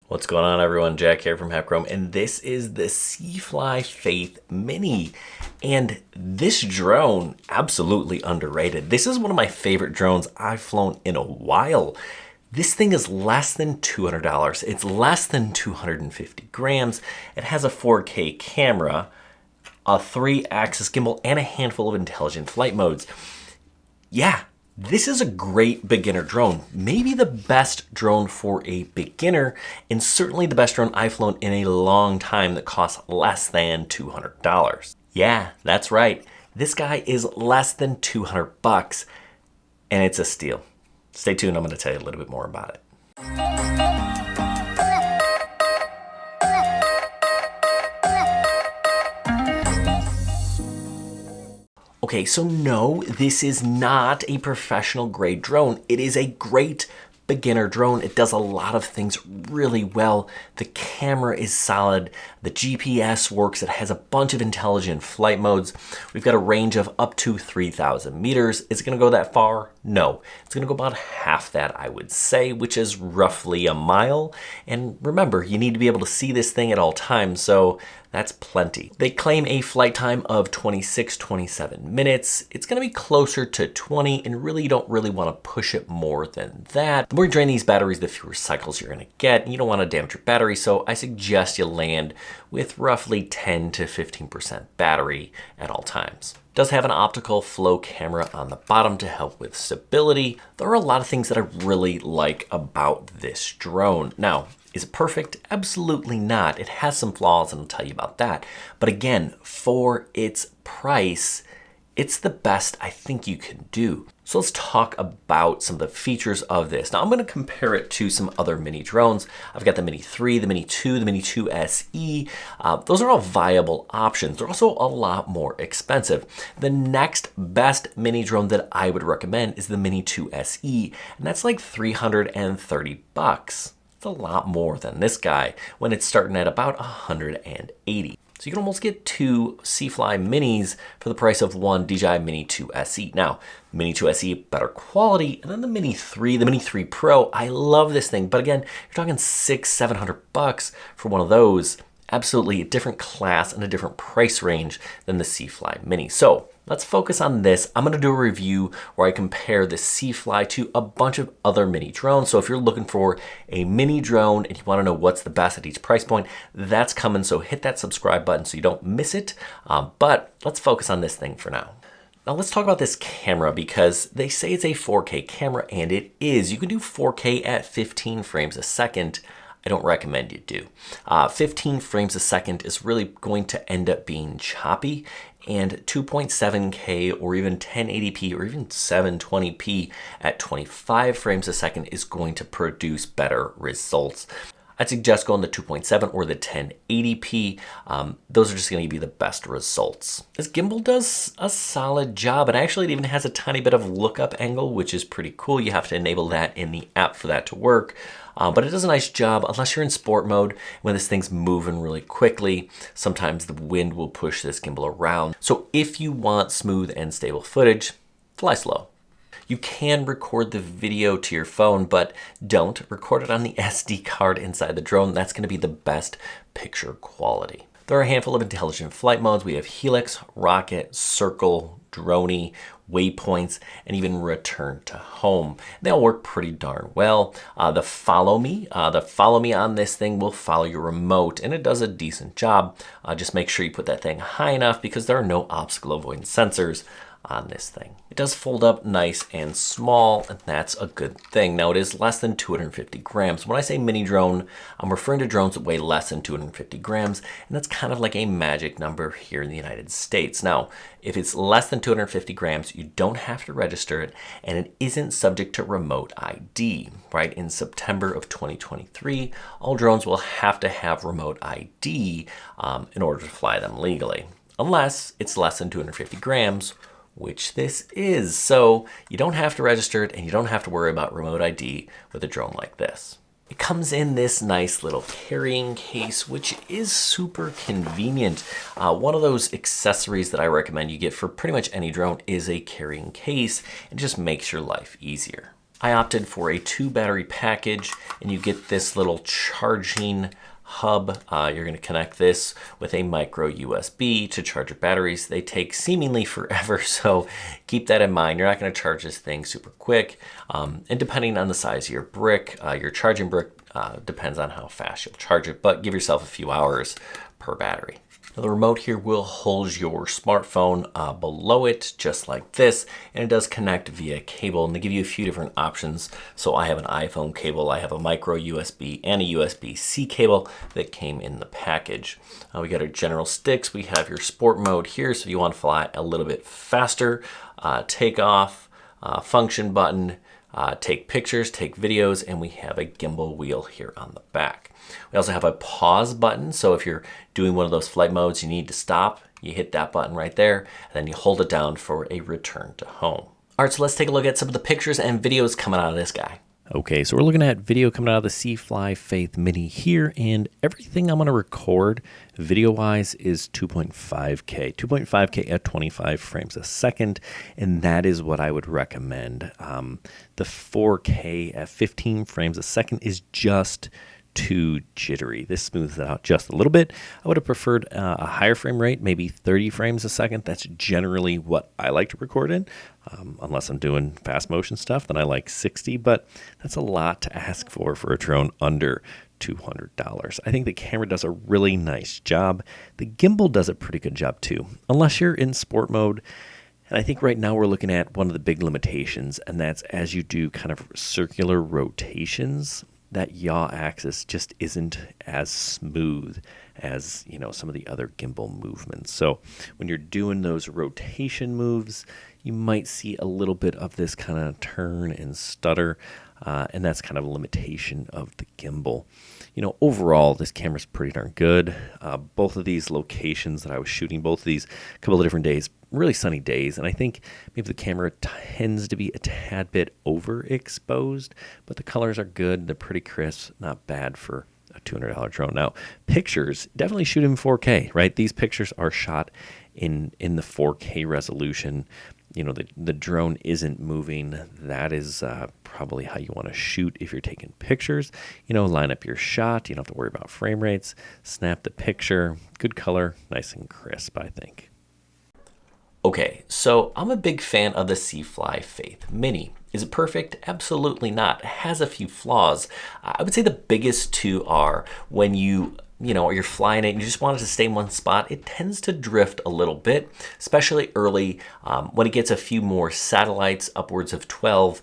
What's going on, everyone? Jack here from Hepchrome, and this is the CFLY Faith Mini. And this drone, absolutely underrated. This is one of my favorite drones I've flown in a while. This thing is less than $200. It's less than 250 grams. It has a 4K camera, a 3-axis gimbal, and a handful of intelligent flight modes. Yeah. This is a great beginner drone, maybe the best drone for a beginner, and certainly the best drone I've flown in a long time that costs less than $200. Yeah, that's right. This guy is less than 200 bucks, and it's a steal. Stay tuned, I'm going to tell you a little bit more about it. Okay, so no, this is not a professional grade drone. It is a great beginner drone. It does a lot of things really well. The camera is solid. The GPS works. It has a bunch of intelligent flight modes. We've got a range of up to 3,000 meters. Is it going to go that far? No. It's going to go about half that, I would say, which is roughly a mile. And remember, you need to be able to see this thing at all times, so that's plenty. They claim a flight time of 26-27 minutes. It's going to be closer to 20, and really you don't really want to push it more than that. The more you drain these batteries, the fewer cycles you're going to get, and you don't want to damage your battery, so I suggest you land with roughly 10 to 15% battery at all times. It does have an optical flow camera on the bottom to help with stability. There are a lot of things that I really like about this drone. Now, is it perfect? Absolutely not. It has some flaws, and I'll tell you about that. But again, for its price, it's the best I think you can do. So let's talk about some of the features of this. Now I'm going to compare it to some other mini drones. I've got the Mini 3, the Mini 2, the Mini 2 SE. Those are all viable options. They're also a lot more expensive. The next best mini drone that I would recommend is the Mini 2 SE, and that's like 330 bucks. It's a lot more than this guy when it's starting at about 180. So you can almost get two CFLY minis for the price of one DJI Mini 2 SE. Now, Mini 2 SE, better quality, and then the Mini 3, the Mini 3 Pro, I love this thing. But again, you're talking $600-700 bucks for one of those. Absolutely a different class and a different price range than the CFLY Mini. So let's focus on this. I'm gonna do a review where I compare the CFLY to a bunch of other mini drones. So if you're looking for a mini drone and you wanna know what's the best at each price point, that's coming. So hit that subscribe button so you don't miss it. But let's focus on this thing for now. Now let's talk about this camera, because they say it's a 4K camera, and it is. You can do 4K at 15 frames a second. I don't recommend you do. 15 frames a second is really going to end up being choppy, and 2.7K or even 1080p or even 720p at 25 frames a second is going to produce better results. I'd suggest going the 2.7 or the 1080p. Those are just going to give you the best results. This gimbal does a solid job, and actually it even has a tiny bit of lookup angle, which is pretty cool. You have to enable that in the app for that to work. But it does a nice job unless you're in sport mode. When this thing's moving really quickly, sometimes the wind will push this gimbal around. So if you want smooth and stable footage, fly slow. You can record the video to your phone, but don't record it on the SD card inside the drone. That's going to be the best picture quality. There are a handful of intelligent flight modes. We have Helix, Rocket, Circle, Droney, Waypoints, and even Return to Home. They all work pretty darn well. The follow me on this thing will follow your remote, and it does a decent job. Just make sure you put that thing high enough, because there are no obstacle avoidance sensors on this thing. It does fold up nice and small, and that's a good thing. Now, it is less than 250 grams. When I say mini drone, I'm referring to drones that weigh less than 250 grams, and that's kind of like a magic number here in the United States. Now, if it's less than 250 grams, you don't have to register it, and it isn't subject to remote ID, right? In September of 2023, all drones will have to have remote ID in order to fly them legally, unless it's less than 250 grams, which this is. So you don't have to register it, and you don't have to worry about remote ID with a drone like this. It comes in this nice little carrying case, which is super convenient. One of those accessories that I recommend you get for pretty much any drone is a carrying case. It just makes your life easier. I opted for a 2-battery package, and you get this little charging hub. You're going to connect this with a micro USB to charge your batteries. They take seemingly forever, so keep that in mind. You're not going to charge this thing super quick. And depending on the size of your charging brick depends on how fast you'll charge it, but give yourself a few hours per battery. Now, the remote here will hold your smartphone below it, just like this, and it does connect via cable, and they give you a few different options. So I have an iPhone cable, I have a micro USB, and a USB-C cable that came in the package. We got our general sticks, we have your sport mode here, so if you want to fly a little bit faster, take off, function button, take pictures, take videos, and we have a gimbal wheel here on the back. We also have a pause button, so if you're doing one of those flight modes, you need to stop, you hit that button right there, and then you hold it down for a return to home. All right, so let's take a look at some of the pictures and videos coming out of this guy. Okay, so we're looking at video coming out of the CFLY Faith Mini here, and everything I'm going to record video-wise is 2.5K. 2.5K at 25 frames a second, and that is what I would recommend. The 4K at 15 frames a second is just too jittery. This smooths it out just a little bit. I would have preferred a higher frame rate, maybe 30 frames a second. That's generally what I like to record in. Unless I'm doing fast motion stuff, then I like 60, but that's a lot to ask for a drone under $200. I think the camera does a really nice job. The gimbal does a pretty good job too, unless you're in sport mode. And I think right now we're looking at one of the big limitations, and that's as you do kind of circular rotations, that yaw axis just isn't as smooth as, you know, some of the other gimbal movements. So when you're doing those rotation moves, you might see a little bit of this kind of turn and stutter, and that's kind of a limitation of the gimbal. You know, overall, this camera's pretty darn good. Both of these locations that I was shooting, both of these a couple of different days, really sunny days, and I think maybe the camera tends to be a tad bit overexposed, but the colors are good. They're pretty crisp, not bad for a $200 drone. Now, pictures, definitely shoot in 4K, right? These pictures are shot in the 4K resolution. You know, the drone isn't moving. That is probably how you want to shoot if you're taking pictures. You know, line up your shot. You don't have to worry about frame rates. Snap the picture. Good color, nice and crisp, I think. Okay, so I'm a big fan of the CFLY Faith Mini. Is it perfect? Absolutely not. It has a few flaws. I would say the biggest two are when you're flying it and you just want it to stay in one spot, it tends to drift a little bit, especially early. When it gets a few more satellites, upwards of 12,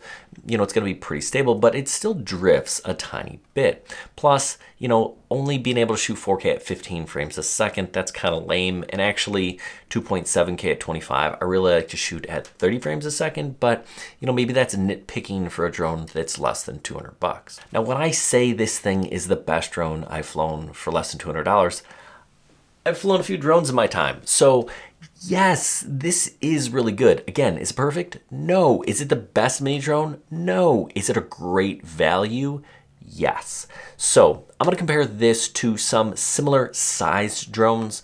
it's going to be pretty stable, but it still drifts a tiny bit. Plus, only being able to shoot 4K at 15 frames a second, that's kind of lame. And actually 2.7K at 25, I really like to shoot at 30 frames a second, but maybe that's nitpicking for a drone that's less than $200. Now, when I say this thing is the best drone I've flown for less than $200, I've flown a few drones in my time. So yes, this is really good. Again, is it perfect? No. Is it the best mini drone? No. Is it a great value? Yes. So I'm going to compare this to some similar sized drones.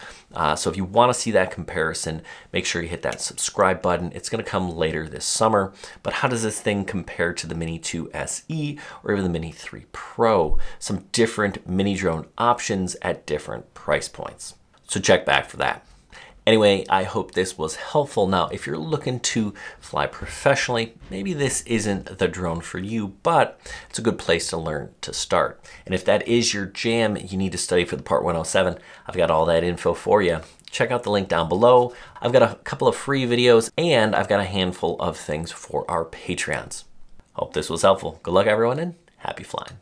So if you want to see that comparison, make sure you hit that subscribe button. It's going to come later this summer. But how does this thing compare to the Mini 2 SE or even the Mini 3 Pro? Some different mini drone options at different price points. So check back for that. Anyway, I hope this was helpful. Now, if you're looking to fly professionally, maybe this isn't the drone for you, but it's a good place to learn to start. And if that is your jam, you need to study for the Part 107. I've got all that info for you. Check out the link down below. I've got a couple of free videos, and I've got a handful of things for our Patreons. Hope this was helpful. Good luck, everyone, and happy flying.